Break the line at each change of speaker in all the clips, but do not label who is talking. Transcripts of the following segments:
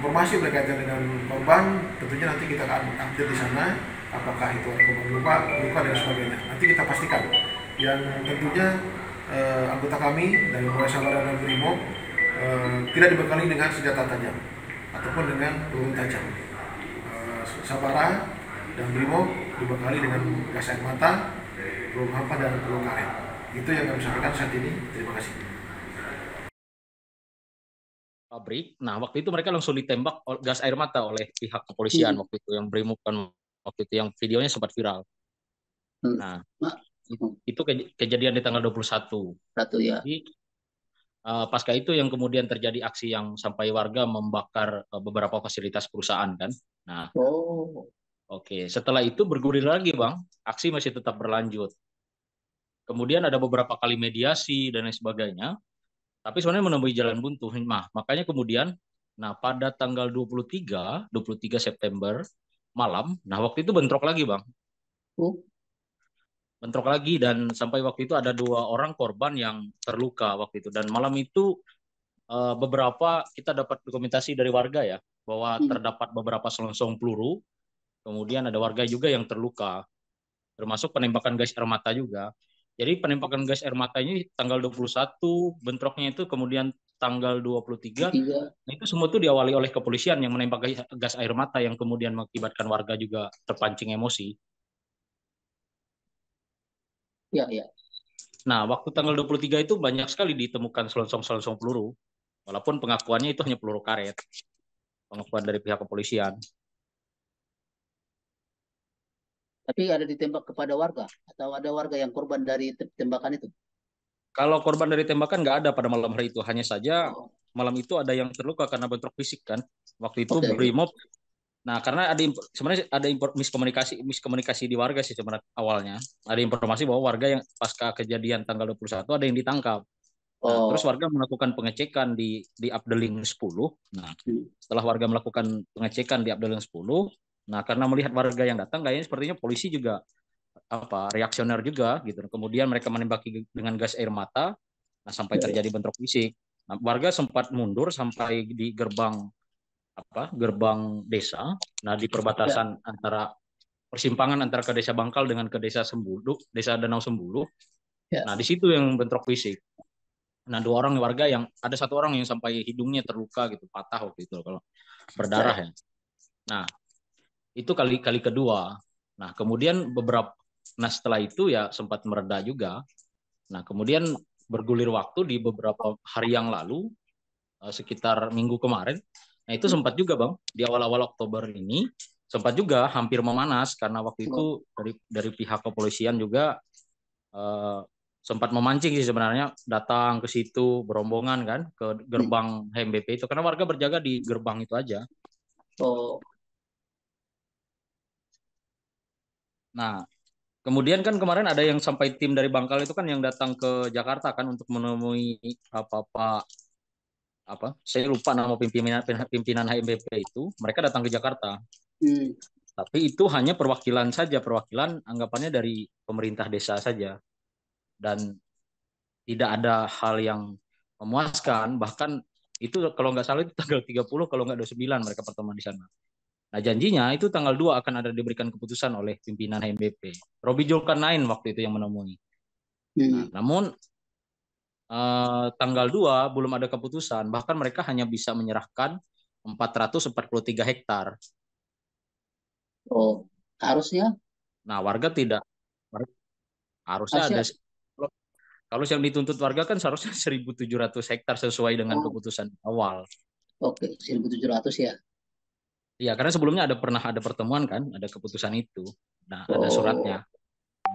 informasi berkaitan dengan korban, tentunya nanti kita akan update di sana apakah itu ada korban luka dan sebagainya. Nanti kita pastikan. Yang tentunya anggota kami dari Polres Sabara dan Brimob tidak dibekali dengan senjata tajam ataupun dengan peluru tajam. Sabara dan Brimob dibekali dengan gas air mata, peluru hampa dan peluru karet. Itu yang kami sampaikan saat ini. Terima kasih.
Pabrik. Nah, waktu itu mereka langsung ditembak gas air mata oleh pihak kepolisian waktu itu, yang Brimob kan waktu itu, yang videonya sempat viral. Nah, itu kejadian di tanggal 21.
Ya.
Jadi pasca itu yang kemudian terjadi aksi yang sampai warga membakar beberapa fasilitas perusahaan kan. Nah, oke. Setelah itu bergulir lagi, Bang. Aksi masih tetap berlanjut. Kemudian ada beberapa kali mediasi dan lain sebagainya. Tapi sebenarnya menemui jalan buntu. Nah, makanya kemudian, pada tanggal 23 September malam, waktu itu bentrok lagi, Bang. Bentrok lagi, dan sampai waktu itu ada 2 orang korban yang terluka waktu itu. Dan malam itu beberapa kita dapat dokumentasi dari warga ya, bahwa terdapat beberapa selongsong peluru. Kemudian ada warga juga yang terluka, termasuk penembakan gas air mata juga. Jadi penembakan gas air mata ini tanggal 21, bentroknya itu kemudian tanggal 23. Nah, itu semua itu diawali oleh kepolisian yang menembak gas air mata yang kemudian mengakibatkan warga juga terpancing emosi.
Ya.
Nah, waktu tanggal 23 itu banyak sekali ditemukan selongsong-selongsong peluru. Walaupun pengakuannya itu hanya peluru karet. Pengakuan dari pihak kepolisian.
Tapi ada ditembak kepada warga? Atau ada warga yang korban dari tembakan itu?
Kalau korban dari tembakan nggak ada pada malam hari itu. Hanya saja malam itu ada yang terluka karena bentrok fisik kan. Waktu itu Brimob. Nah, karena sebenarnya ada miskomunikasi di warga sih sebenarnya awalnya. Ada informasi bahwa warga yang pasca kejadian tanggal 21 ada yang ditangkap. Nah, terus warga melakukan pengecekan di Abdeling 10. Nah, setelah warga melakukan pengecekan di Abdeling 10, karena melihat warga yang datang, kayaknya sepertinya polisi juga reaksioner juga gitu. Kemudian mereka menembaki dengan gas air mata, sampai terjadi bentrok fisik. Nah, warga sempat mundur sampai di gerbang desa. Nah, di perbatasan antara persimpangan antara ke Desa Bangkal dengan ke Desa Sembulu, Desa Danau Sembulu. Nah, di situ yang bentrok fisik. Nah, 2 orang warga yang ada 1 orang yang sampai hidungnya terluka gitu, patah waktu itu kalau berdarah ya. Nah, itu kali kedua. Nah, kemudian setelah itu ya sempat mereda juga. Nah, kemudian bergulir waktu di beberapa hari yang lalu, sekitar minggu kemarin. Nah, itu sempat juga, Bang, di awal-awal Oktober ini sempat juga hampir memanas karena waktu itu dari pihak kepolisian juga sempat memancing sih sebenarnya, datang ke situ berombongan kan ke gerbang HMBP itu karena warga berjaga di gerbang itu aja. Nah, kemudian kan kemarin ada yang sampai tim dari Bangkal itu kan yang datang ke Jakarta kan untuk menemui saya lupa nama pimpinan HMBP itu. Mereka datang ke Jakarta. Tapi itu hanya perwakilan saja, perwakilan anggapannya dari pemerintah desa saja. Dan tidak ada hal yang memuaskan, bahkan itu kalau nggak salah itu tanggal 30, kalau nggak 29 mereka pertemuan di sana. Nah, janjinya itu tanggal 2 akan ada diberikan keputusan oleh pimpinan HMBP. Robi Zulkarnain waktu itu yang menemui. Nah, namun tanggal 2 belum ada keputusan, bahkan mereka hanya bisa menyerahkan 443 hektar.
Harusnya?
Nah, warga tidak. Harusnya ada. Kalau yang dituntut warga kan seharusnya 1.700 hektar sesuai dengan keputusan awal.
Oke, 1.700 ya.
Iya, karena sebelumnya pernah ada pertemuan kan, ada keputusan itu. Nah, ada suratnya.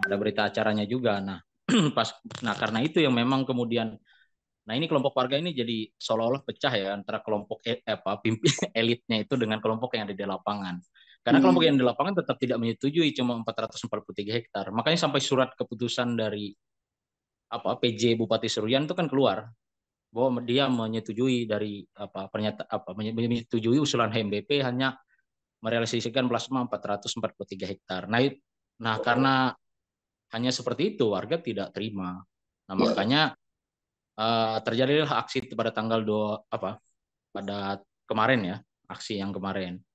Ada berita acaranya juga. Nah, karena itu yang memang kemudian ini kelompok warga ini jadi seolah-olah pecah ya antara kelompok elitnya itu dengan kelompok yang ada di lapangan. Karena kelompok yang di lapangan tetap tidak menyetujui cuma 443 hektar. Makanya sampai surat keputusan dari PJ Bupati Seruyan itu kan keluar bahwa dia menyetujui dari menyetujui usulan HMBP hanya merealisasikan plasma 443 hektar. Nah, karena hanya seperti itu warga tidak terima. Nah, makanya terjadilah aksi pada tanggal pada kemarin ya, aksi yang kemarin.